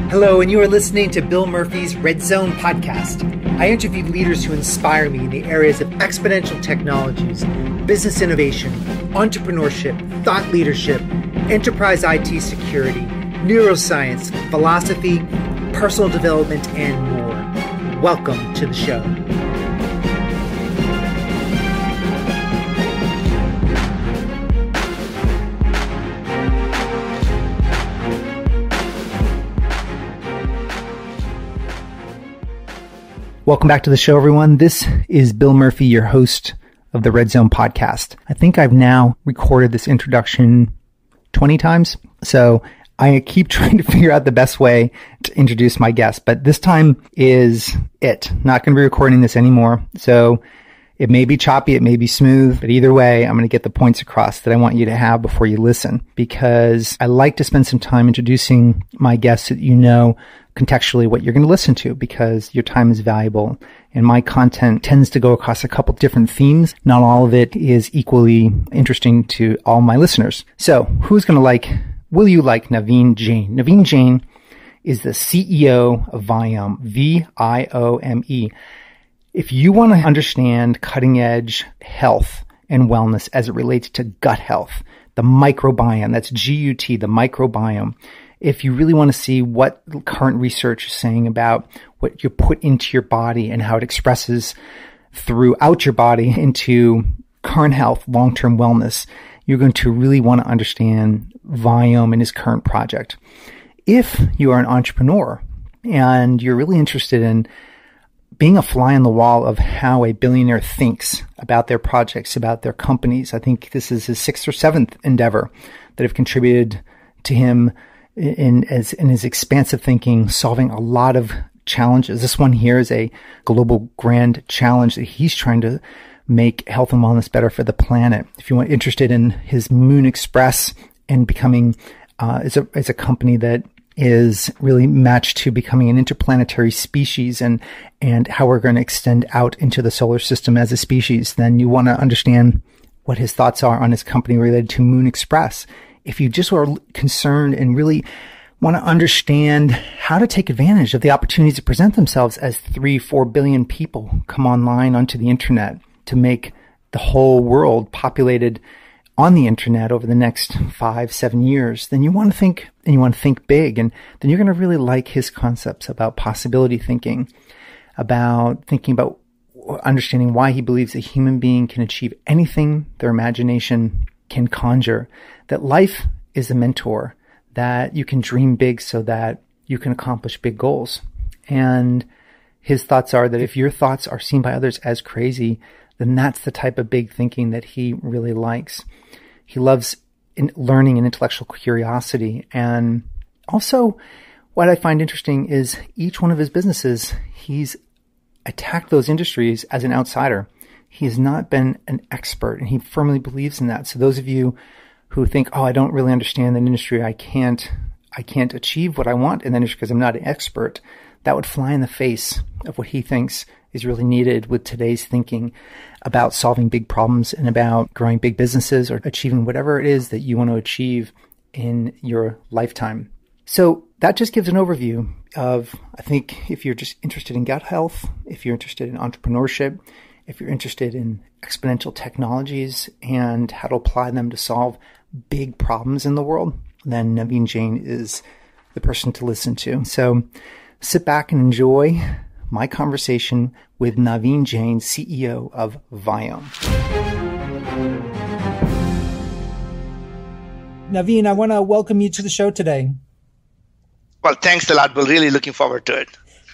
Hello, and you are listening to Bill Murphy's Red Zone podcast. I interview leaders who inspire me in the areas of exponential technologies, business innovation, entrepreneurship, thought leadership, enterprise IT security, neuroscience, philosophy, personal development, and more. Welcome to the show. Welcome back to the show, everyone. This is Bill Murphy, your host of the Red Zone podcast. I think I've now recorded this introduction 20 times, so I keep trying to figure out the best way to introduce my guest, but this time is it. Not going to be recording this anymore, so it may be choppy, it may be smooth, but either way, I'm going to get the points across that I want you to have before you listen, because I like to spend some time introducing my guests so that you know contextually what you're going to listen to, because your time is valuable. And my content tends to go across a couple different themes. Not all of it is equally interesting to all my listeners. So will you like Naveen Jain? Naveen Jain is the CEO of Viome, V-I-O-M-E. If you want to understand cutting edge health and wellness as it relates to gut health, the microbiome, that's G-U-T, the microbiome. If you really want to see what current research is saying about what you put into your body and how it expresses throughout your body into current health, long-term wellness, you're going to really want to understand Viome and his current project. If you are an entrepreneur and you're really interested in being a fly on the wall of how a billionaire thinks about their projects, about their companies, I think this is his sixth or seventh endeavor that have contributed to him in his expansive thinking, solving a lot of challenges. This one here is a global grand challenge that he's trying to make health and wellness better for the planet. If you want interested in his Moon Express and becoming is a company that is really matched to becoming an interplanetary species and how we're going to extend out into the solar system as a species, then you want to understand what his thoughts are on his company related to Moon Express. If you just are concerned and really want to understand how to take advantage of the opportunities that present themselves as 3-4 billion people come online onto the internet to make the whole world populated on the internet over the next 5-7 years, then you want to think, and you want to think big, and then you're going to really like his concepts about possibility thinking, about thinking about understanding why he believes a human being can achieve anything their imagination can conjure, that life is a mentor, that you can dream big so that you can accomplish big goals. And his thoughts are that if your thoughts are seen by others as crazy, then that's the type of big thinking that he really likes. He loves learning and intellectual curiosity. And also, what I find interesting is each one of his businesses, he's attacked those industries as an outsider. He has not been an expert, and he firmly believes in that. So those of you who think, I don't really understand the industry, I can't achieve what I want in the industry because I'm not an expert, that would fly in the face of what he thinks is really needed with today's thinking about solving big problems and about growing big businesses or achieving whatever it is that you want to achieve in your lifetime. So that just gives an overview of, I think, if you're just interested in gut health, if you're interested in entrepreneurship, if you're interested in exponential technologies and how to apply them to solve big problems in the world, then Naveen Jain is the person to listen to. So sit back and enjoy my conversation with Naveen Jain, CEO of Viome. Naveen, I want to welcome you to the show today. Well, thanks a lot, Bill. Really looking forward to it.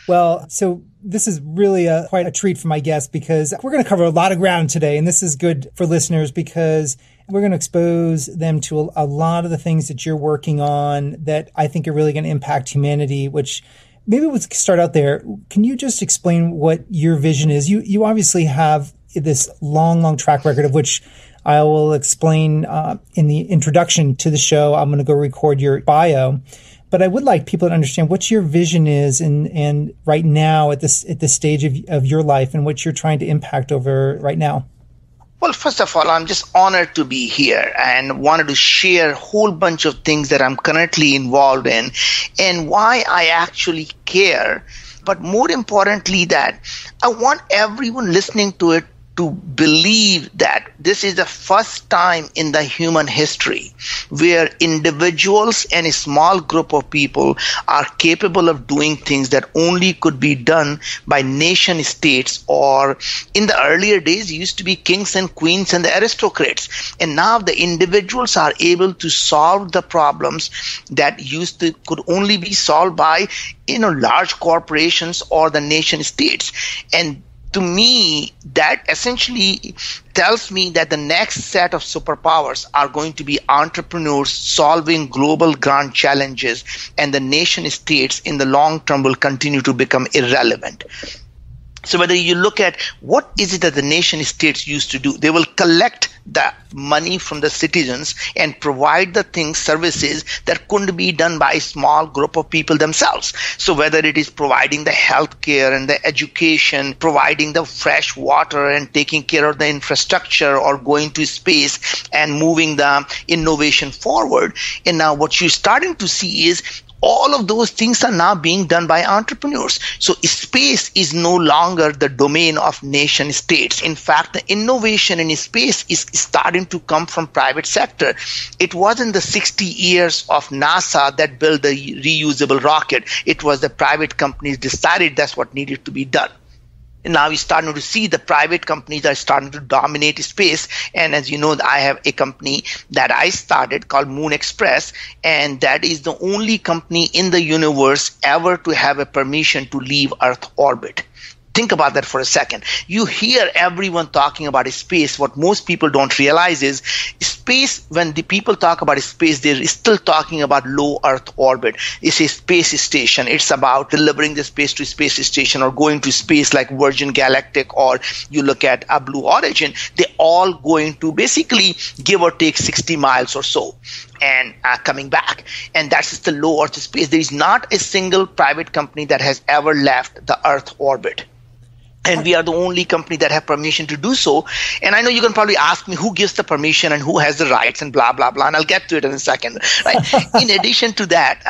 Well, so this is really quite a treat for my guests because we're going to cover a lot of ground today. And this is good for listeners because we're going to expose them to a lot of the things that you're working on that I think are really going to impact humanity, which maybe we'll start out there. Can you just explain what your vision is? You obviously have this long track record of which I will explain in the introduction to the show. I'm going to go record your bio. But I would like people to understand what your vision is and right now at this stage of your life and what you're trying to impact over right now. Well, first of all, I'm just honored to be here and wanted to share a whole bunch of things that I'm currently involved in and why I actually care. But more importantly, that I want everyone listening to it to believe that this is the first time in the human history where individuals and a small group of people are capable of doing things that only could be done by nation states, or in the earlier days it used to be kings and queens and the aristocrats. And now the individuals are able to solve the problems that could only be solved by large corporations or the nation states. And to me, that essentially tells me that the next set of superpowers are going to be entrepreneurs solving global grand challenges, and the nation states in the long term will continue to become irrelevant. So whether you look at what is it that the nation states used to do, they will collect the money from the citizens and provide the services that couldn't be done by a small group of people themselves. So whether it is providing the healthcare and the education, providing the fresh water and taking care of the infrastructure, or going to space and moving the innovation forward. And now what you're starting to see is all of those things are now being done by entrepreneurs. So space is no longer the domain of nation states. In fact, the innovation in space is starting to come from private sector. It wasn't the 60 years of NASA that built the reusable rocket. It was the private companies decided that's what needed to be done. And now we're starting to see the private companies are starting to dominate space. And as you know, I have a company that I started called Moon Express, and that is the only company in the universe ever to have a permission to leave Earth orbit. Think about that for a second. You hear everyone talking about space. What most people don't realize is space, when the people talk about space, they're still talking about low Earth orbit. It's a space station. It's about delivering the space to space station or going to space like Virgin Galactic, or you look at a Blue Origin. They're all going to basically give or take 60 miles or so and coming back. And that's just the low Earth space. There is not a single private company that has ever left the Earth orbit. And we are the only company that have permission to do so. And I know you can probably ask me who gives the permission and who has the rights and blah, blah, blah. And I'll get to it in a second. Right? In addition to that,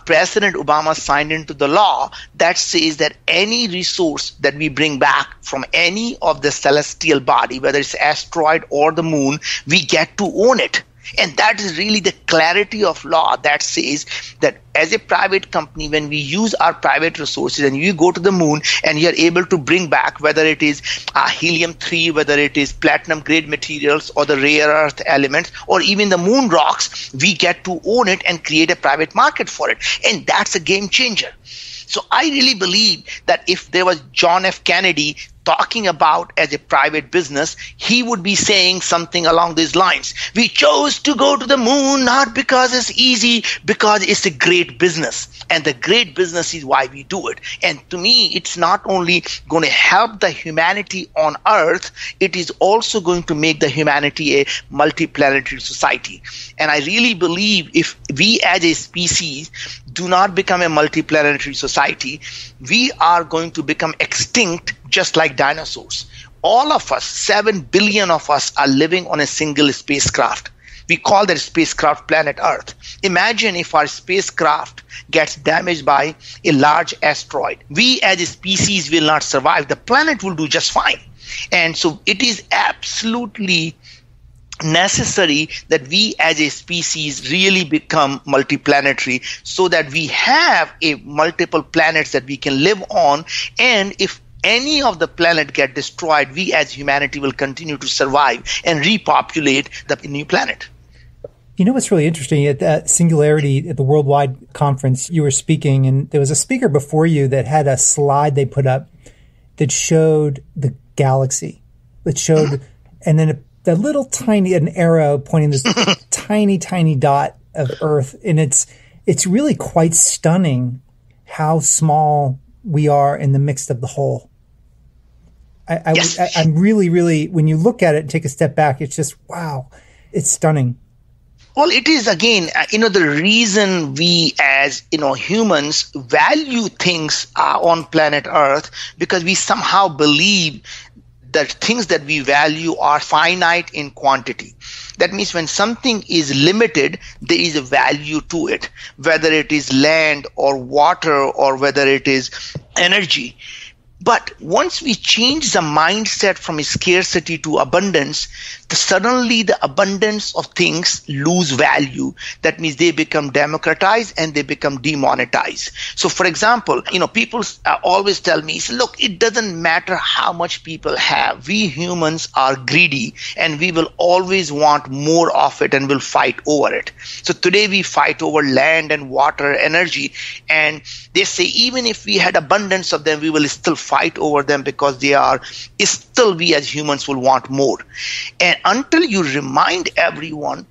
President Obama signed into the law that says that any resource that we bring back from any of the celestial body, whether it's asteroid or the moon, we get to own it. And that is really the clarity of law that says that as a private company, when we use our private resources and you go to the moon and you're able to bring back, whether it is helium-3, whether it is platinum-grade materials or the rare earth elements or even the moon rocks, we get to own it and create a private market for it. And that's a game changer. So I really believe that if there was John F. Kennedy talking about as a private business, he would be saying something along these lines. We chose to go to the moon not because it's easy, because it's a great business. And the great business is why we do it. And to me, it's not only going to help the humanity on Earth, it is also going to make the humanity a multiplanetary society. And I really believe if we as a species do not become a multiplanetary society, we are going to become extinct just like dinosaurs. All of us, 7 billion of us, are living on a single spacecraft. We call that spacecraft planet Earth. Imagine if our spacecraft gets damaged by a large asteroid. We as a species will not survive. The planet will do just fine. And so it is absolutely necessary that we as a species really become multiplanetary so that we have multiple planets that we can live on. And if any of the planet get destroyed, we as humanity will continue to survive and repopulate the new planet. You know what's really interesting? At that Singularity, at the Worldwide Conference, you were speaking, and there was a speaker before you that had a slide they put up that showed the galaxy. That showed, and then a little tiny, an arrow pointing this tiny, tiny dot of Earth. And it's really quite stunning how small we are in the midst of the whole. I'm really, really, when you look at it and take a step back, it's just, wow, it's stunning. Well, it is, again, the reason we as, humans value things on planet Earth, because we somehow believe the things that we value are finite in quantity. That means when something is limited, there is a value to it, whether it is land or water or whether it is energy. But once we change the mindset from scarcity to abundance, suddenly the abundance of things lose value. That means they become democratized and they become demonetized. So for example, people always tell me, look, it doesn't matter how much people have. We humans are greedy and we will always want more of it and will fight over it. So today we fight over land and water, energy, and they say even if we had abundance of them, we will still fight over them because we as humans will want more. And until you remind everyone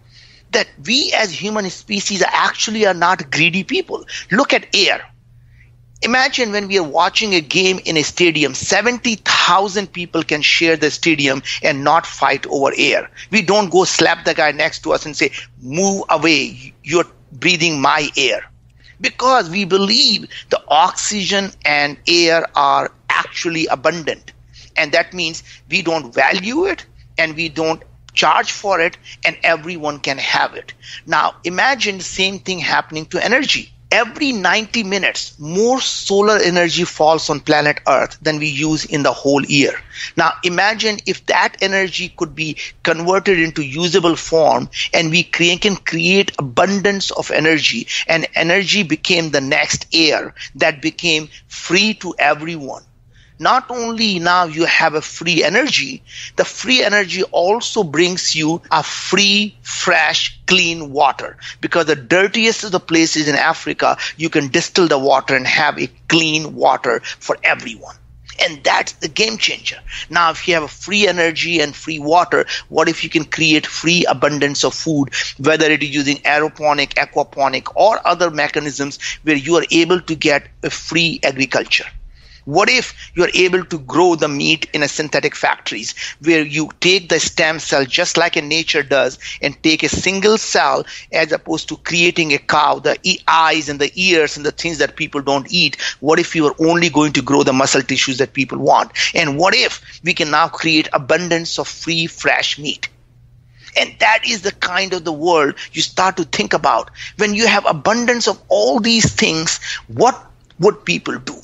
that we as human species are not greedy people. Look at air. Imagine when we are watching a game in a stadium, 70,000 people can share the stadium and not fight over air. We don't go slap the guy next to us and say, move away, you're breathing my air. Because we believe the oxygen and air are actually abundant. And that means we don't value it and we don't charge for it and everyone can have it. Now imagine the same thing happening to energy. Every 90 minutes, more solar energy falls on planet Earth than we use in the whole year. Now imagine if that energy could be converted into usable form and we can create abundance of energy, and energy became the next air that became free to everyone. Not only now you have a free energy, the free energy also brings you a free, fresh, clean water. Because the dirtiest of the places in Africa, you can distill the water and have a clean water for everyone. And that's the game changer. Now, if you have a free energy and free water, what if you can create free abundance of food, whether it is using aeroponic, aquaponic, or other mechanisms where you are able to get a free agriculture? What if you're able to grow the meat in a synthetic factories where you take the stem cell just like in nature does and take a single cell as opposed to creating a cow, the eyes and the ears and the things that people don't eat? What if you are only going to grow the muscle tissues that people want? And what if we can now create abundance of free, fresh meat? And that is the kind of the world you start to think about. When you have abundance of all these things, what would people do?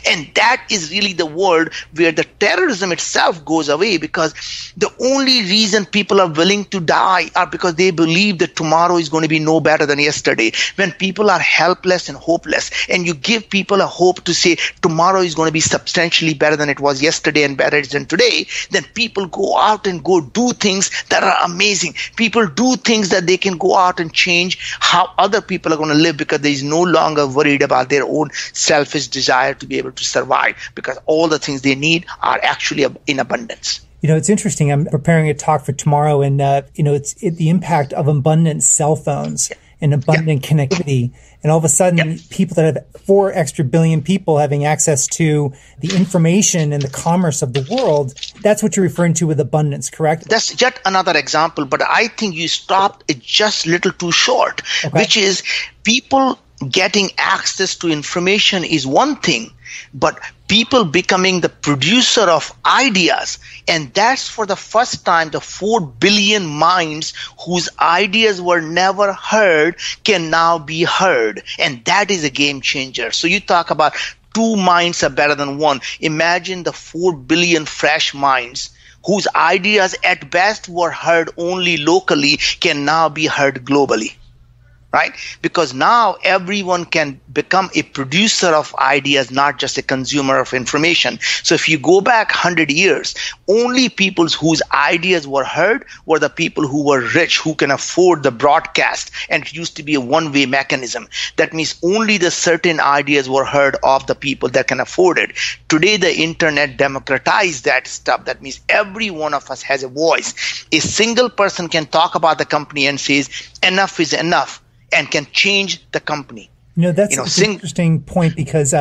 And that is really the world where the terrorism itself goes away, because the only reason people are willing to die are because they believe that tomorrow is going to be no better than yesterday. When people are helpless and hopeless and you give people a hope to say tomorrow is going to be substantially better than it was yesterday and better than today, then people go out and go do things that are amazing. People do things that they can go out and change how other people are going to live, because there is no longer worried about their own selfish desire to be able to survive, because all the things they need are actually in abundance. It's interesting. I'm preparing a talk for tomorrow, and it's the impact of abundant cell phones and abundant connectivity. And all of a sudden, people that have 4 extra billion people having access to the information and the commerce of the world, that's what you're referring to with abundance, correct? That's yet another example, but I think you stopped it just a little too short, which is people getting access to information is one thing, but people becoming the producer of ideas. And that's for the first time, the 4 billion minds whose ideas were never heard can now be heard. And that is a game changer. So you talk about 2 minds are better than 1. Imagine the 4 billion fresh minds whose ideas at best were heard only locally can now be heard globally. Right? Because now everyone can become a producer of ideas, not just a consumer of information. So if you go back 100 years, only people whose ideas were heard were the people who were rich, who can afford the broadcast. And it used to be a one-way mechanism. That means only the certain ideas were heard of the people that can afford it. Today, the internet democratized that stuff. That means every one of us has a voice. A single person can talk about the company and says, enough is enough, and can change the company. That's an interesting point, because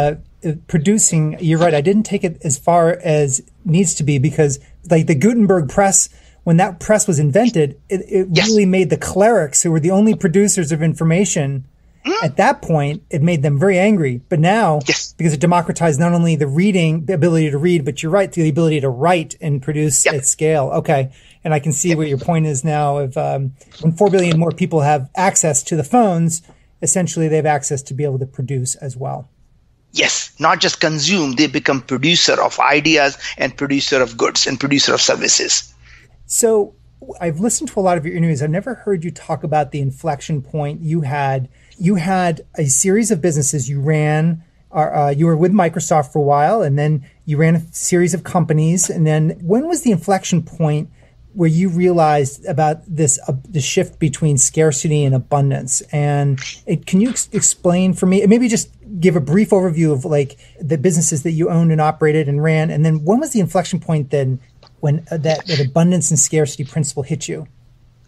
producing, you're right, I didn't take it as far as needs to be, because like the Gutenberg press, when that press was invented, it really made the clerics, who were the only producers of information, At that point, it made them very angry. But now, Yes. because it democratized not only the ability to read, but you're right, the ability to write and produce Yep. at scale. Okay. And I can see what your point is now. Of when 4 billion more people have access to the phones, essentially they have access to be able to produce as well. Yes, not just consume, they become producer of ideas and producer of goods and producer of services. So I've listened to a lot of your interviews. I've never heard you talk about the inflection point you had. You had a series of businesses you ran. You were with Microsoft for a while, and then you ran a series of companies. And then when was the inflection point where you realized about this the shift between scarcity and abundance? And can you explain for me, maybe just give a brief overview of like the businesses that you owned and operated and ran? And then when was the inflection point then when that abundance and scarcity principle hit you?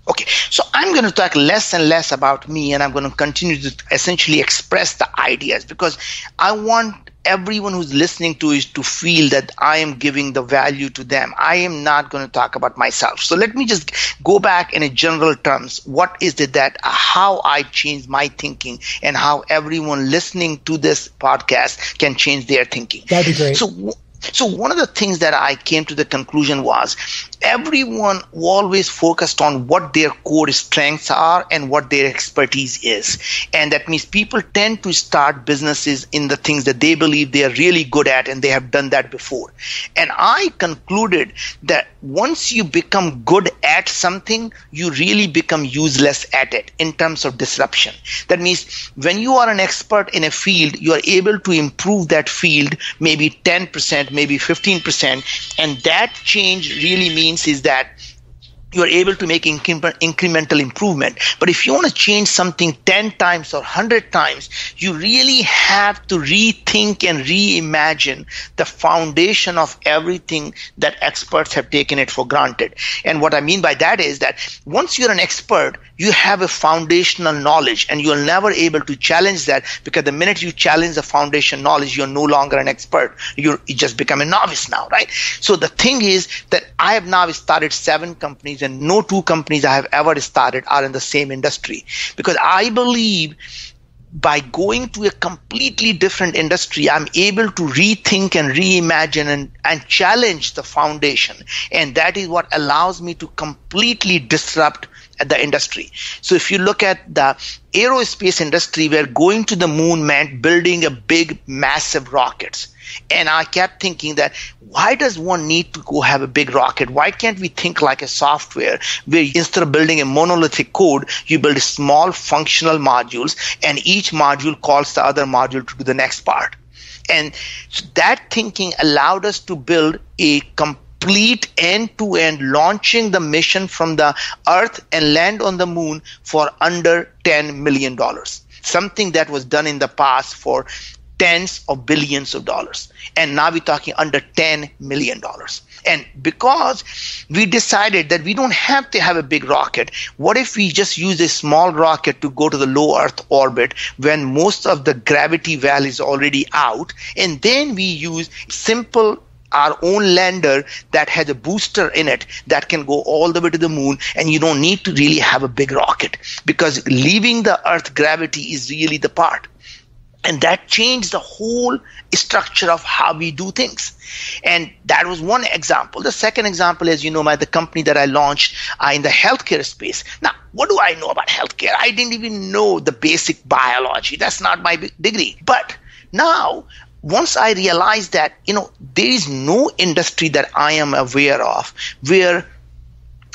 Okay, so I'm going to talk less and less about me, and I'm going to continue to essentially express the ideas, because I want everyone who's listening to it to feel that I am giving the value to them. I am not going to talk about myself. So let me just go back in a general terms. What is it that how I changed my thinking and how everyone listening to this podcast can change their thinking? That'd be great. So one of the things that I came to the conclusion was everyone always focused on what their core strengths are and what their expertise is. And that means people tend to start businesses in the things that they believe they are really good at, and they have done that before. And I concluded that once you become good at something, you really become useless at it in terms of disruption. That means when you are an expert in a field, you are able to improve that field maybe 10%, maybe 15%. And that change really means is that you are able to make incremental improvement. But if you want to change something 10 times or 100 times, you really have to rethink and reimagine the foundation of everything that experts have taken it for granted. And what I mean by that is that once you're an expert, you have a foundational knowledge, and you're never able to challenge that, because the minute you challenge the foundation knowledge, you're no longer an expert. You just become a novice now, right? So the thing is that I have now started 7 companies, and no 2 companies I have ever started are in the same industry, because I believe by going to a completely different industry, I'm able to rethink and reimagine and challenge the foundation. And that is what allows me to completely disrupt the industry. So if you look at the aerospace industry, where going to the moon meant building a big, massive rockets. And I kept thinking that why does one need to go have a big rocket? Why can't we think like a software where instead of building a monolithic code, you build small functional modules, and each module calls the other module to do the next part. And so that thinking allowed us to build a complete end-to-end, launching the mission from the Earth and land on the moon for under $10 million. Something that was done in the past for tens of billions of dollars. And now we're talking under $10 million. And because we decided that we don't have to have a big rocket, what if we just use a small rocket to go to the low Earth orbit when most of the gravity well is already out, and then we use simple our own lander that has a booster in it that can go all the way to the moon, and you don't need to really have a big rocket, because leaving the Earth gravity is really the part. And that changed the whole structure of how we do things. And that was one example. The second example is, the company that I launched in the healthcare space. Now, what do I know about healthcare? I didn't even know the basic biology. That's not my degree. But now, once I realized that, there is no industry that I am aware of where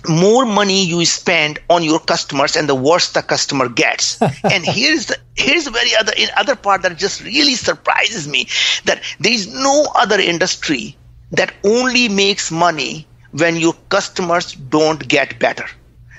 more money you spend on your customers and the worse the customer gets. And here's the very other part that just really surprises me, that there is no other industry that only makes money when your customers don't get better.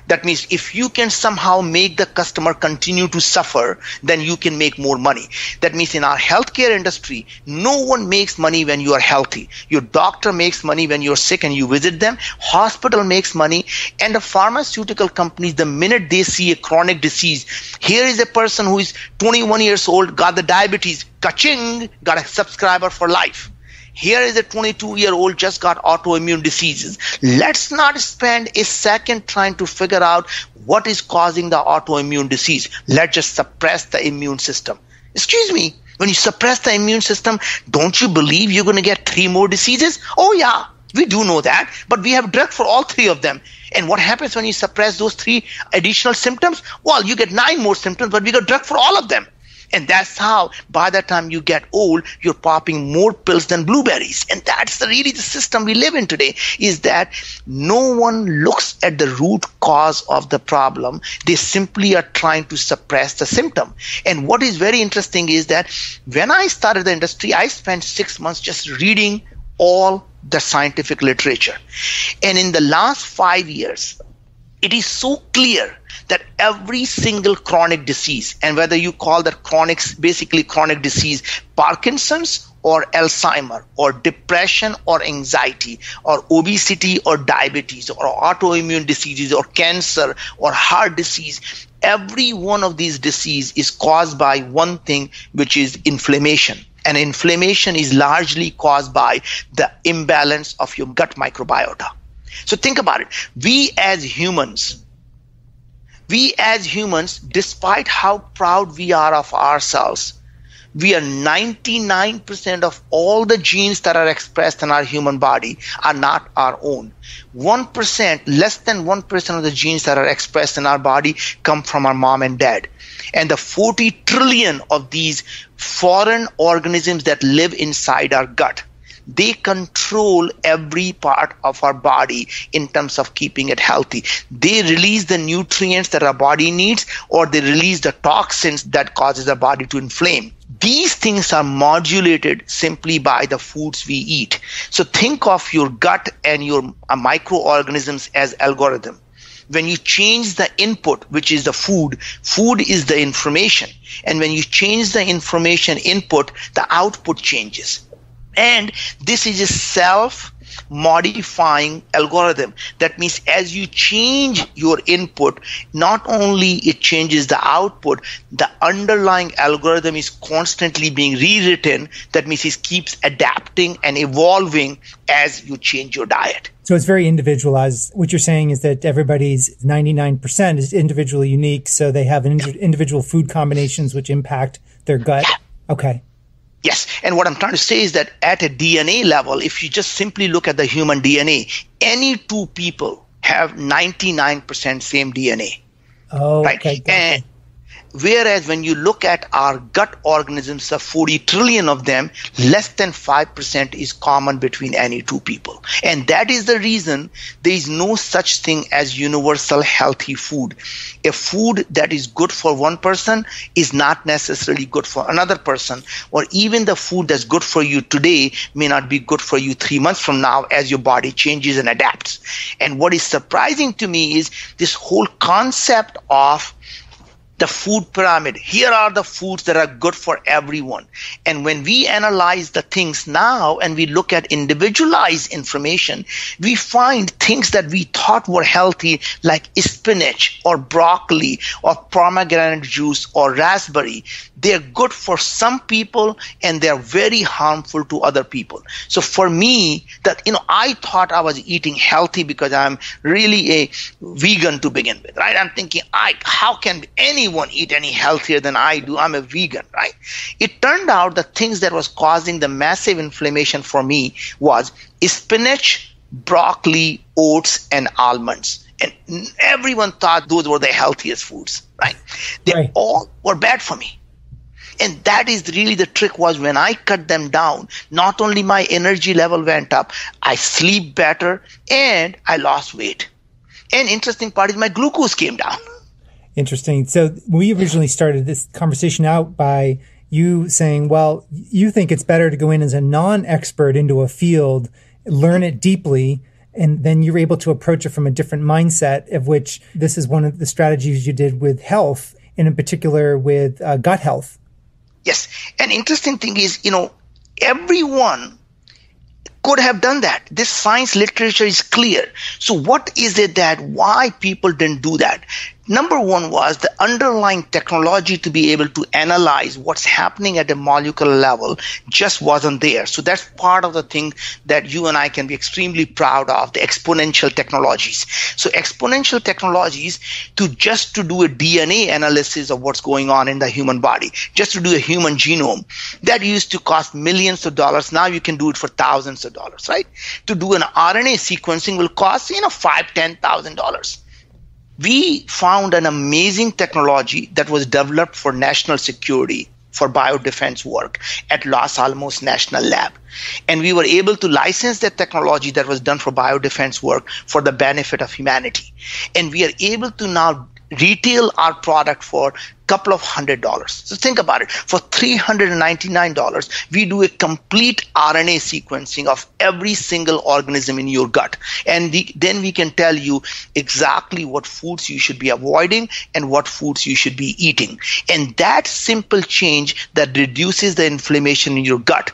That means if you can somehow make the customer continue to suffer, then you can make more money. That means in our healthcare industry, no one makes money when you are healthy. Your doctor makes money when you're sick and you visit them. Hospital makes money. And the pharmaceutical companies, the minute they see a chronic disease, here is a person who is 21 years old, got the diabetes, ka-ching, got a subscriber for life. Here is a 22-year-old just got autoimmune diseases. Let's not spend a second trying to figure out what is causing the autoimmune disease? Let's just suppress the immune system. Excuse me, when you suppress the immune system, don't you believe you're going to get 3 more diseases? Oh yeah, we do know that, but we have drug for all 3 of them. And what happens when you suppress those 3 additional symptoms? Well, you get 9 more symptoms, but we got drug for all of them. And that's how, by the time you get old, you're popping more pills than blueberries. And that's really the system we live in today, is that no one looks at the root cause of the problem. They simply are trying to suppress the symptom. And what is very interesting is that when I started the industry, I spent 6 months just reading all the scientific literature. And in the last 5 years, it is so clear that every single chronic disease, and whether you call that basically chronic disease, Parkinson's or Alzheimer or depression or anxiety or obesity or diabetes or autoimmune diseases or cancer or heart disease, every one of these diseases is caused by one thing, which is inflammation. And inflammation is largely caused by the imbalance of your gut microbiota. So think about it. We as humans, despite how proud we are of ourselves, we are 99% of all the genes that are expressed in our human body are not our own. 1%, less than 1% of the genes that are expressed in our body come from our mom and dad. And the 40 trillion of these foreign organisms that live inside our gut, they control every part of our body in terms of keeping it healthy. They release the nutrients that our body needs, or they release the toxins that causes our body to inflame. These things are modulated simply by the foods we eat. So think of your gut and your microorganisms as algorithm. When you change the input, which is the food is the information. And when you change the information input, the output changes. And this is a self-modifying algorithm. That means as you change your input, not only it changes the output, the underlying algorithm is constantly being rewritten. That means it keeps adapting and evolving as you change your diet. So it's very individualized. What you're saying is that everybody's 99% is individually unique. So they have individual food combinations which impact their gut. Yeah. Okay. Yes. And what I'm trying to say is that at a DNA level, if you just simply look at the human DNA, any 2 people have 99% same DNA. Oh, right? Okay. And whereas when you look at our gut organisms, the 40 trillion of them, less than 5% is common between any 2 people. And that is the reason there is no such thing as universal healthy food. A food that is good for one person is not necessarily good for another person, or even the food that's good for you today may not be good for you 3 months from now as your body changes and adapts. And what is surprising to me is this whole concept of the food pyramid. Here are the foods that are good for everyone. And when we analyze the things now and we look at individualized information, we find things that we thought were healthy, like spinach or broccoli or pomegranate juice or raspberry. They're good for some people and they're very harmful to other people. So for me, I thought I was eating healthy because I'm really a vegan to begin with, right? I'm thinking, how can anyone eat any healthier than I do? I'm a vegan, right? It turned out the things that was causing the massive inflammation for me was spinach, broccoli, oats, and almonds. And everyone thought those were the healthiest foods, right? They all were bad for me. And that is really the trick, was when I cut them down, not only my energy level went up, I sleep better and I lost weight. And interesting part is my glucose came down. Interesting. So we originally started this conversation out by you saying, well, you think it's better to go in as a non-expert into a field, learn it deeply, and then you're able to approach it from a different mindset, of which this is one of the strategies you did with health, and in particular with gut health. Yes. An interesting thing is, everyone could have done that. This science literature is clear. So what is it why people didn't do that? Number one was the underlying technology to be able to analyze what's happening at a molecular level just wasn't there. So that's part of the thing that you and I can be extremely proud of, the exponential technologies. So exponential technologies to do a DNA analysis of what's going on in the human body, just to do a human genome, that used to cost millions of dollars. Now you can do it for thousands of dollars, right? To do an RNA sequencing will cost, $5,000-$10,000. We found an amazing technology that was developed for national security, for biodefense work at Los Alamos National Lab. And we were able to license that technology that was done for biodefense work for the benefit of humanity. And we are able to now retail our product for couple of $100s. So think about it. For $399, we do a complete RNA sequencing of every single organism in your gut. And then we can tell you exactly what foods you should be avoiding and what foods you should be eating. And that simple change that reduces the inflammation in your gut.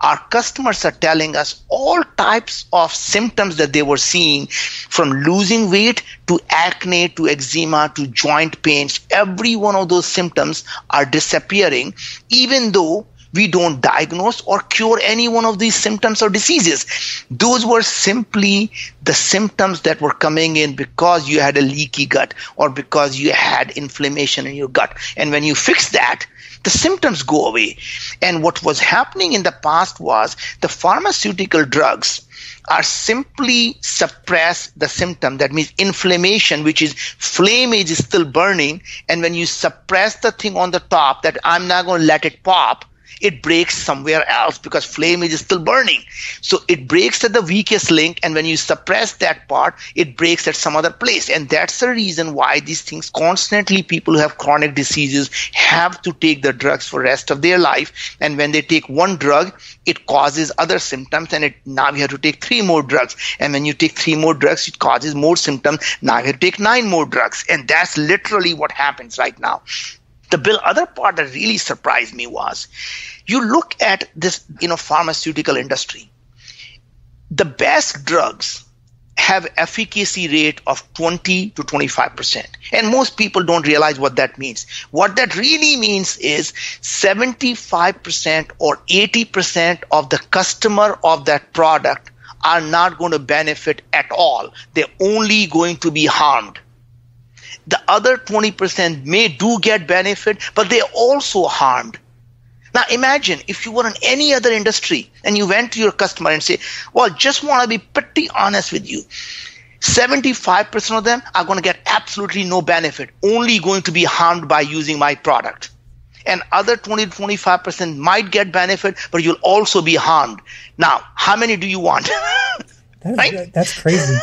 Our customers are telling us all types of symptoms that they were seeing, from losing weight to acne to eczema to joint pains. Every one of those symptoms are disappearing, even though we don't diagnose or cure any one of these symptoms or diseases. Those were simply the symptoms that were coming in because you had a leaky gut or because you had inflammation in your gut. And when you fix that, the symptoms go away. And what was happening in the past was the pharmaceutical drugs are simply suppress the symptom. That means inflammation, which is flame is still burning. And when you suppress the thing on the top that I'm not going to let it pop, it breaks somewhere else because flame is still burning. So it breaks at the weakest link, and when you suppress that part, it breaks at some other place. And that's the reason why these things constantly, people who have chronic diseases have to take the drugs for the rest of their life. And when they take one drug, it causes other symptoms, and now you have to take 3 more drugs. And when you take 3 more drugs, it causes more symptoms. Now you have to take 9 more drugs. And that's literally what happens right now. The other part that really surprised me was, you look at this, pharmaceutical industry. The best drugs have efficacy rate of 20 to 25%. And most people don't realize what that means. What that really means is 75% or 80% of the customer of that product are not going to benefit at all. They're only going to be harmed. The other 20% may do get benefit, but they're also harmed. Now imagine if you were in any other industry and you went to your customer and say, well, just want to be pretty honest with you. 75% of them are going to get absolutely no benefit, only going to be harmed by using my product. And other 20 to 25% might get benefit, but you'll also be harmed. Now, how many do you want? Right? That's crazy.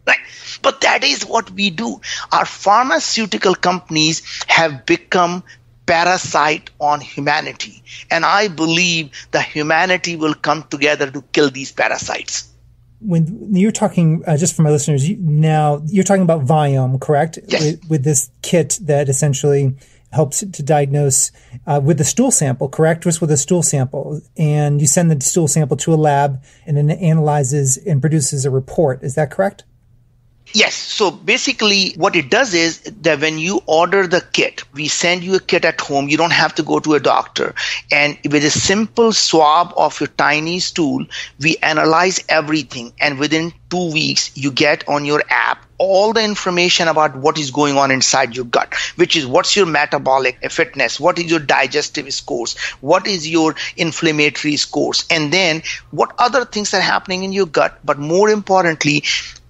Right. But that is what we do. Our pharmaceutical companies have become parasite on humanity. And I believe that humanity will come together to kill these parasites. When you're talking, just for my listeners, now you're talking about Viome, correct? Yes. With this kit that essentially helps to diagnose with the stool sample, correct? Just with a stool sample. And you send the stool sample to a lab and then it analyzes and produces a report. Is that correct? Yes. So basically what it does is that when you order the kit, we send you a kit at home. You don't have to go to a doctor. And with a simple swab of your tiny stool, we analyze everything. And within 2 weeks, you get on your app all the information about what is going on inside your gut, which is what's your metabolic fitness, what is your digestive scores, what is your inflammatory scores, and then what other things are happening in your gut. But more importantly,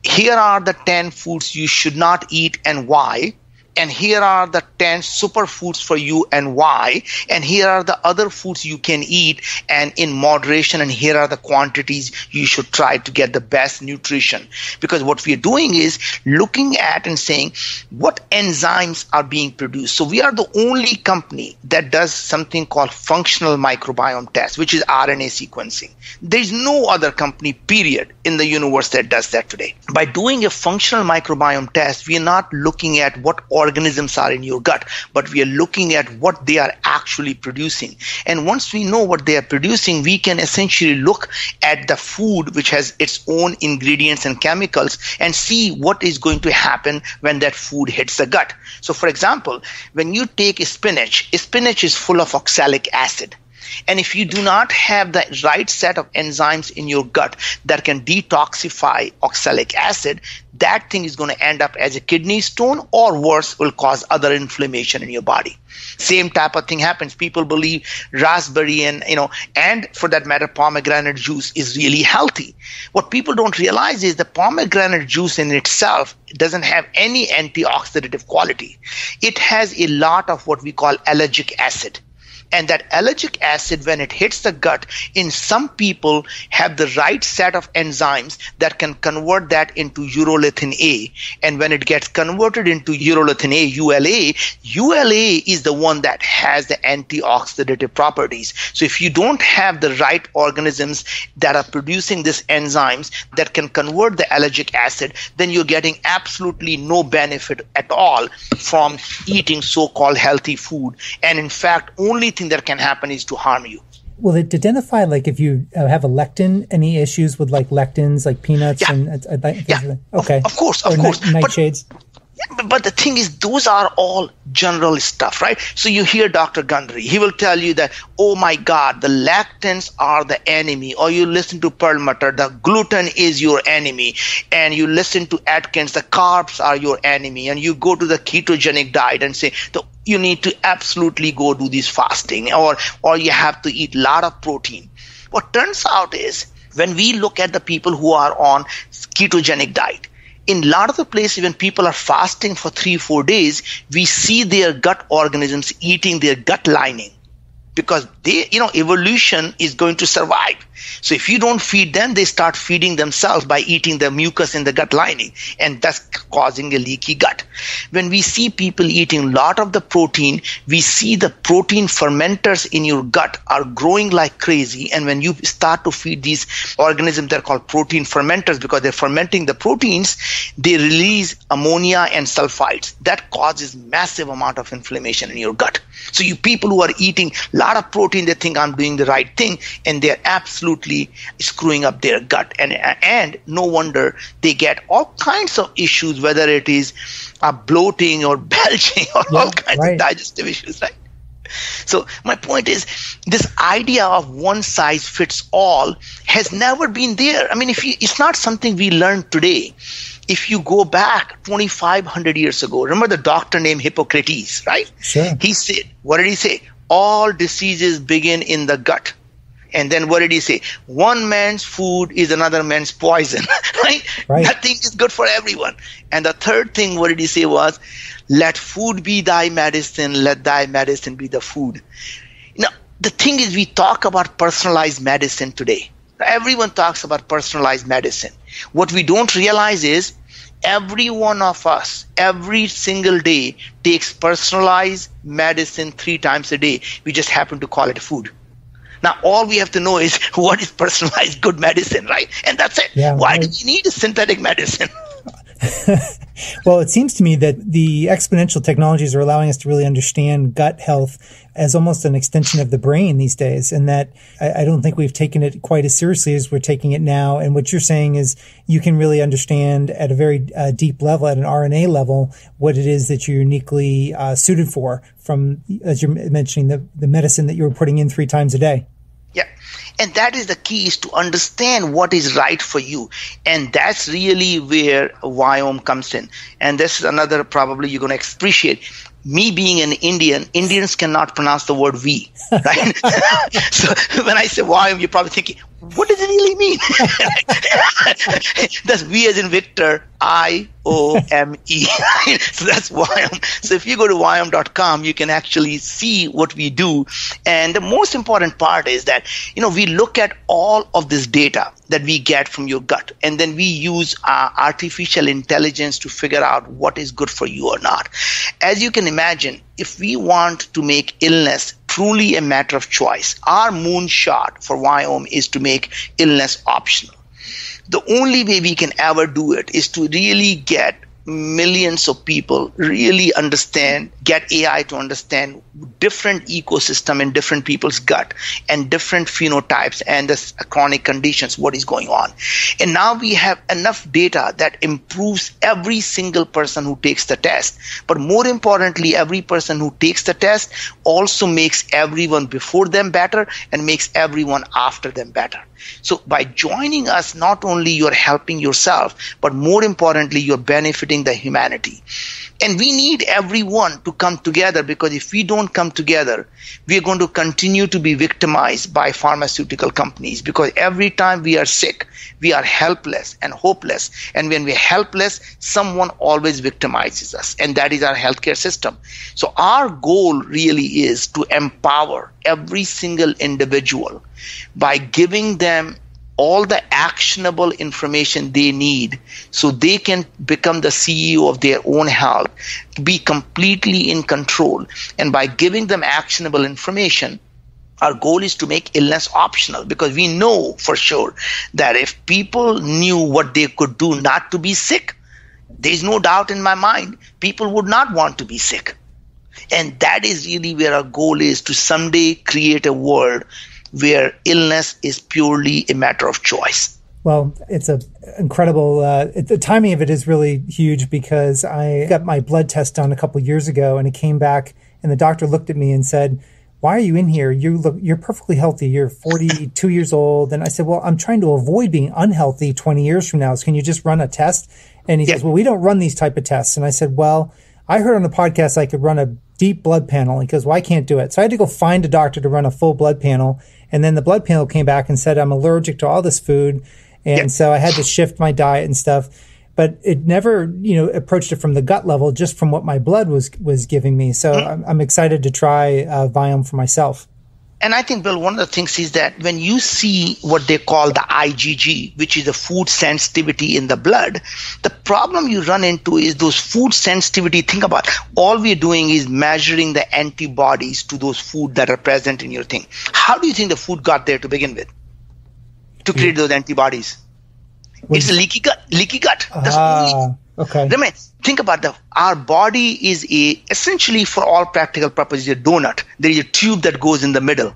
here are the 10 foods you should not eat and why. And here are the 10 superfoods for you and why. And here are the other foods you can eat and in moderation. And here are the quantities you should try to get the best nutrition. Because what we are doing is looking at and saying what enzymes are being produced. So we are the only company that does something called functional microbiome test, which is RNA sequencing. There's no other company, period, in the universe that does that today. By doing a functional microbiome test, we are not looking at what organisms are in your gut, but we are looking at what they are actually producing. And once we know what they are producing, we can essentially look at the food, which has its own ingredients and chemicals, and see what is going to happen when that food hits the gut. So for example, when you take spinach is full of oxalic acid. And if you do not have the right set of enzymes in your gut that can detoxify oxalic acid, that thing is going to end up as a kidney stone, or worse, will cause other inflammation in your body. Same type of thing happens. People believe raspberry and for that matter, pomegranate juice is really healthy. What people don't realize is the pomegranate juice in itself doesn't have any antioxidative quality. It has a lot of what we call allergic acid. And that allergic acid, when it hits the gut, in some people have the right set of enzymes that can convert that into urolithin A. And when it gets converted into urolithin A, ULA is the one that has the antioxidative properties. So if you don't have the right organisms that are producing these enzymes that can convert the allergic acid, then you're getting absolutely no benefit at all from eating so-called healthy food. And in fact, only thing that can happen is to harm you. Will it identify, like, if you have a lectin, any issues with like lectins, like peanuts? Yeah. Okay. Of course. Nightshades. But the thing is, those are all general stuff, right? So you hear Dr. Gundry, he will tell you that, oh my God, the lectins are the enemy. Or you listen to Perlmutter, the gluten is your enemy. And you listen to Atkins, the carbs are your enemy. And you go to the ketogenic diet and say, you need to absolutely go do this fasting, or you have to eat a lot of protein. What turns out is, when we look at the people who are on ketogenic diet, in a lot of the places, when people are fasting for 3-4 days, we see their gut organisms eating their gut lining, because evolution is going to survive. So if you don't feed them, they start feeding themselves by eating the mucus in the gut lining, and thus causing a leaky gut. When we see people eating a lot of the protein, we see the protein fermenters in your gut are growing like crazy. And when you start to feed these organisms, they're called protein fermenters because they're fermenting the proteins, they release ammonia and sulfides. That causes massive amount of inflammation in your gut. So you people who are eating a lot of protein, they think I'm doing the right thing, and they're absolutely screwing up their gut. And no wonder they get all kinds of issues, whether it is bloating or belching or all kinds of digestive issues, right? So my point is, this idea of one size fits all has never been there. I mean, it's not something we learned today. If you go back 2,500 years ago, remember the doctor named Hippocrates, right? Sure. He said, what did he say? All diseases begin in the gut. And then what did he say? One man's food is another man's poison, right? Nothing is good for everyone. And the third thing, what did he say was, let food be thy medicine, let thy medicine be the food. Now, the thing is, we talk about personalized medicine today. Everyone talks about personalized medicine. What we don't realize is, every one of us, every single day, takes personalized medicine 3 times a day. We just happen to call it food. Now, all we have to know is what is personalized good medicine, right? And that's it. Yeah, why do we need a synthetic medicine? Well, it seems to me that the exponential technologies are allowing us to really understand gut health as almost an extension of the brain these days, and that I don't think we've taken it quite as seriously as we're taking it now. And what you're saying is you can really understand at a very deep level, at an RNA level, what it is that you're uniquely suited for from, as you're mentioning, the medicine that you're putting in 3 times a day. Yeah. And that is the key, is to understand what is right for you. And that's really where Viome comes in. And this is another, probably you're going to appreciate. Me being an Indian, Indians cannot pronounce the word we, right? So when I say Viome, you're probably thinking, what does it really mean? That's V as in Victor, I-O-M-E. So that's Viome. So if you go to viome.com, you can actually see what we do. And the most important part is that, we look at all of this data that we get from your gut, and then we use artificial intelligence to figure out what is good for you or not. As you can imagine, if we want to make illness truly a matter of choice, our moonshot for Viome is to make illness optional. The only way we can ever do it is to really get millions of people really get AI to understand different ecosystem in different people's gut and different phenotypes and the chronic conditions, what is going on. And now we have enough data that improves every single person who takes the test. But more importantly, every person who takes the test also makes everyone before them better and makes everyone after them better. So by joining us, not only you're helping yourself, but more importantly, you're benefiting the humanity. And we need everyone to come together, because if we don't come together, we are going to continue to be victimized by pharmaceutical companies, because every time we are sick, we are helpless and hopeless. And when we're helpless, someone always victimizes us, and that is our healthcare system. So our goal really is to empower every single individual by giving them all the actionable information they need so they can become the CEO of their own health, be completely in control. And by giving them actionable information, our goal is to make illness optional, because we know for sure that if people knew what they could do not to be sick, there's no doubt in my mind, people would not want to be sick. And that is really where our goal is, to someday create a world where illness is purely a matter of choice. Well, it's a incredible, the timing of it is really huge, because I got my blood test done a couple of years ago, and it came back and the doctor looked at me and said, "Why are you in here? You're perfectly healthy. You're 42 years old." And I said, "Well, I'm trying to avoid being unhealthy 20 years from now. So can you just run a test?" And he says, "Well, we don't run these type of tests." And I said, "Well, I heard on the podcast I could run a deep blood panel." He goes, "Well, I can't do it." So I had to go find a doctor to run a full blood panel. And then the blood panel came back and said, "I'm allergic to all this food." And so I had to shift my diet and stuff. But it never, approached it from the gut level, just from what my blood was giving me. So I'm excited to try Viome for myself. And I think, Bill, one of the things is that when you see what they call the IgG, which is the food sensitivity in the blood, the problem you run into is those food sensitivity. Think about all we're doing is measuring the antibodies to those food that are present in your thing. How do you think the food got there to begin with to create those antibodies? It's a leaky gut. That's only. Okay. Remember, think about our body is essentially, for all practical purposes, a donut. There is a tube that goes in the middle.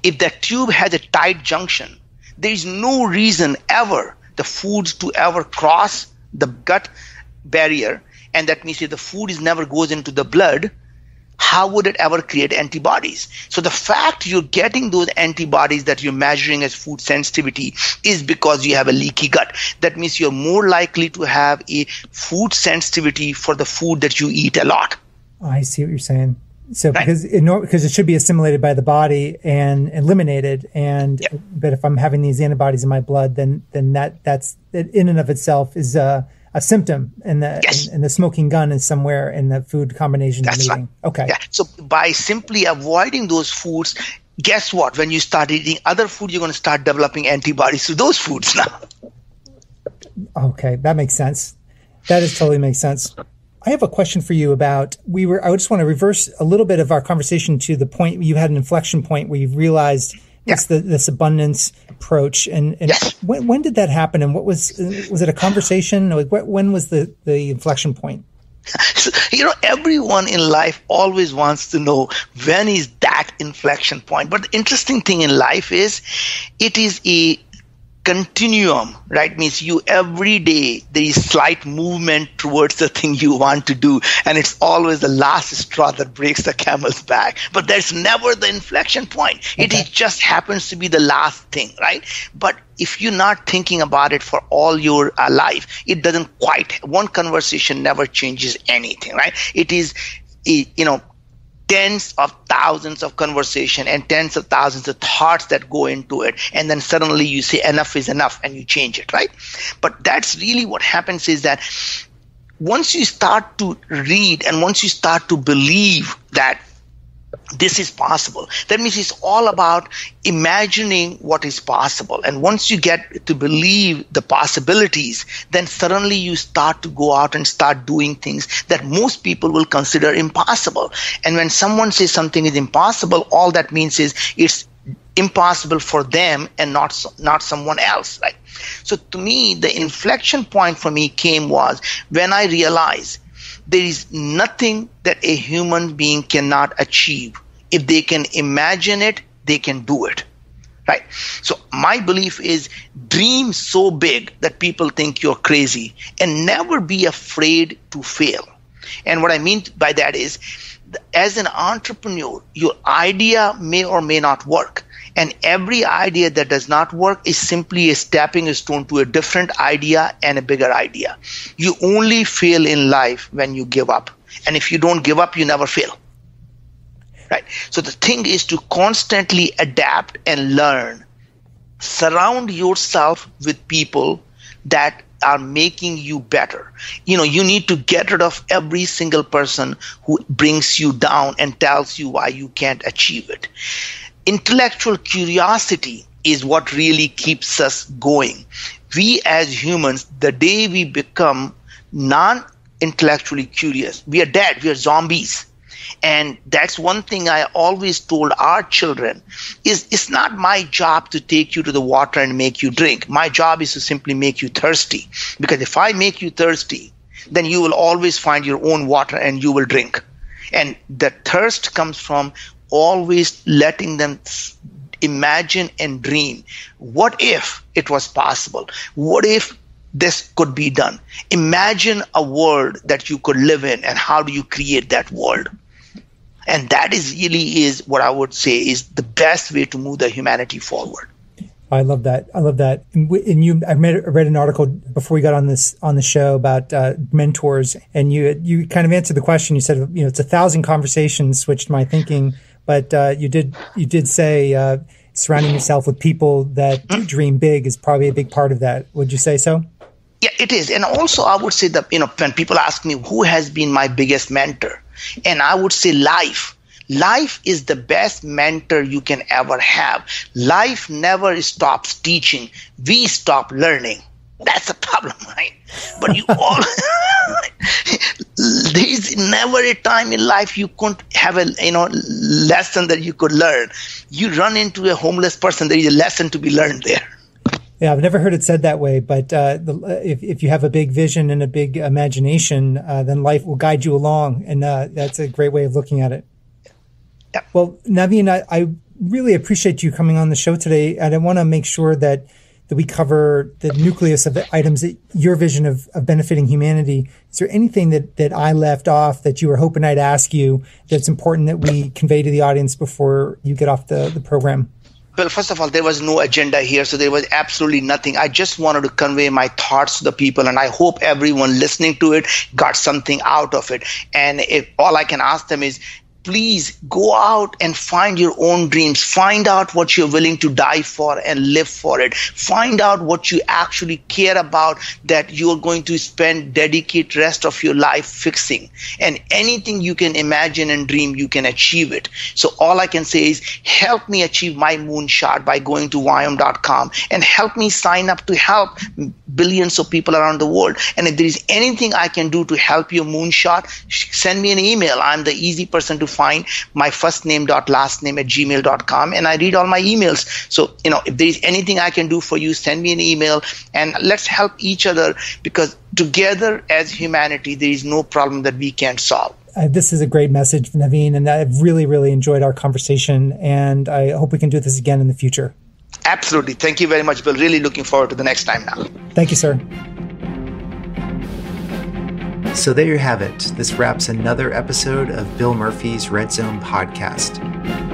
If that tube has a tight junction, there is no reason ever the foods to ever cross the gut barrier. And that means if the food never goes into the blood, how would it ever create antibodies? So the fact you're getting those antibodies that you're measuring as food sensitivity is because you have a leaky gut. That means you're more likely to have a food sensitivity for the food that you eat a lot. I see what you're saying. So right. because it should be assimilated by the body and eliminated, but if I'm having these antibodies in my blood, then that's in and of itself is a symptom, and the smoking gun is somewhere in the food combination. That's right. Okay. Yeah. So by simply avoiding those foods, guess what? When you start eating other food, you're going to start developing antibodies to those foods now. Okay, that makes sense. That totally makes sense. I have a question for you about, I just want to reverse a little bit of our conversation to the point you had an inflection point where you realized this abundance approach. And yes. when did that happen? And what was it a conversation? Like when was the inflection point? So, everyone in life always wants to know when is that inflection point. But the interesting thing in life is it is a continuum, right? Means you every day there is slight movement towards the thing you want to do, and it's always the last straw that breaks the camel's back. But there's never the inflection point. Okay. It just happens to be the last thing, right? But if you're not thinking about it for all your life, it doesn't quite. One conversation never changes anything, right? It is, tens of thousands of conversation and tens of thousands of thoughts that go into it. And then suddenly you say enough is enough and you change it, right? But that's really what happens is that once you start to read and once you start to believe that this is possible, that means it's all about imagining what is possible. And once you get to believe the possibilities, then suddenly you start to go out and start doing things that most people will consider impossible. And when someone says something is impossible, all that means is it's impossible for them and not someone else, right? So to me, the inflection point for me was when I realized there is nothing that a human being cannot achieve. If they can imagine it, they can do it. Right? So my belief is dream so big that people think you're crazy, and never be afraid to fail. And what I mean by that is, as an entrepreneur, your idea may or may not work. And every idea that does not work is simply a stepping stone to a different idea and a bigger idea. You only fail in life when you give up. And if you don't give up, you never fail. Right? So the thing is to constantly adapt and learn. Surround yourself with people that are making you better. You need to get rid of every single person who brings you down and tells you why you can't achieve it. Intellectual curiosity is what really keeps us going. We as humans, the day we become non-intellectually curious, we are dead, we are zombies. And that's one thing I always told our children is it's not my job to take you to the water and make you drink. My job is to simply make you thirsty. Because if I make you thirsty, then you will always find your own water and you will drink. And the thirst comes from always letting them imagine and dream. What if it was possible? What if this could be done? Imagine a world that you could live in, and how do you create that world? And that really is what I would say is the best way to move the humanity forward. I love that. I read an article before we got on the show about mentors, and you kind of answered the question. You said, it's 1,000 conversations switched my thinking, but you did say surrounding yourself with people that do dream big is probably a big part of that. Would you say so? Yeah, it is. And also I would say that, when people ask me who has been my biggest mentor, and I would say life. Life is the best mentor you can ever have. Life never stops teaching. We stop learning. That's the problem, right? But there is never a time in life you couldn't have a lesson that you could learn. You run into a homeless person, there is a lesson to be learned there. Yeah, I've never heard it said that way, but if you have a big vision and a big imagination, then life will guide you along, and that's a great way of looking at it. Yeah. Well, Naveen, I really appreciate you coming on the show today, and I want to make sure that we cover the nucleus of the items that your vision of benefiting humanity. Is there anything that I left off that you were hoping I'd ask you that's important that we convey to the audience before you get off the program? Well, first of all, there was no agenda here, so there was absolutely nothing. I just wanted to convey my thoughts to the people, and I hope everyone listening to it got something out of it. And if all I can ask them is, please go out and find your own dreams. Find out what you're willing to die for and live for it. Find out what you actually care about that you're going to dedicate rest of your life fixing. And anything you can imagine and dream, you can achieve it. So all I can say is help me achieve my moonshot by going to Viome.com and help me sign up to help billions of people around the world. And if there is anything I can do to help your moonshot, send me an email. I'm the easy person to find, my first name last name @gmail.com, and I read all my emails. So, if there is anything I can do for you, send me an email, and let's help each other, because together as humanity, there is no problem that we can't solve. This is a great message, Naveen, and I've really, really enjoyed our conversation, and I hope we can do this again in the future. Absolutely. Thank you very much, Bill. Really looking forward to the next time now. Thank you, sir. So there you have it. This wraps another episode of Bill Murphy's Red Zone podcast.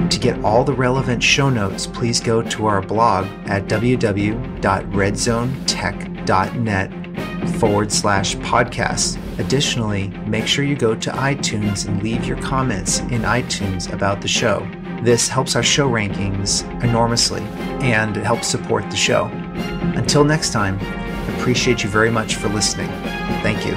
To get all the relevant show notes, please go to our blog at www.redzonetech.net/podcast. Additionally, make sure you go to iTunes and leave your comments in iTunes about the show. This helps our show rankings enormously, and it helps support the show. Until next time, I appreciate you very much for listening. Thank you.